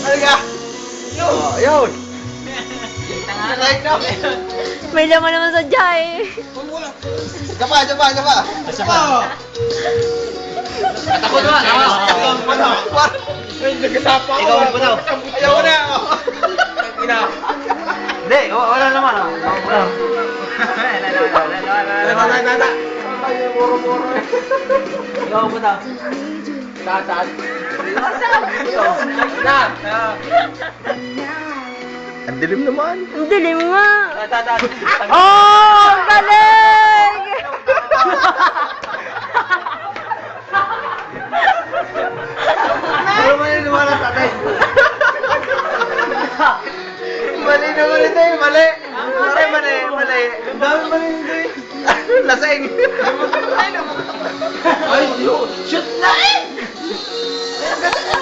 Halika! Oh, yun! Like no? May laman naman sa jay. Japa! Takot ba? Ay, nagkasapa ako. Ikaw po daw. Ayaw ko na. Ina. Hindi, wala naman. Wala. Nana. Ay, moro-moro. Ikaw po daw. Saan? Na. Ang dilim naman. Ang dilim nga. Tatan. Oh, ang galing! Ano maniniwala sa atin? Mali naman ito eh, mali. Mali. Ang dami mali nito eh. Lasing. Ay, shoot na!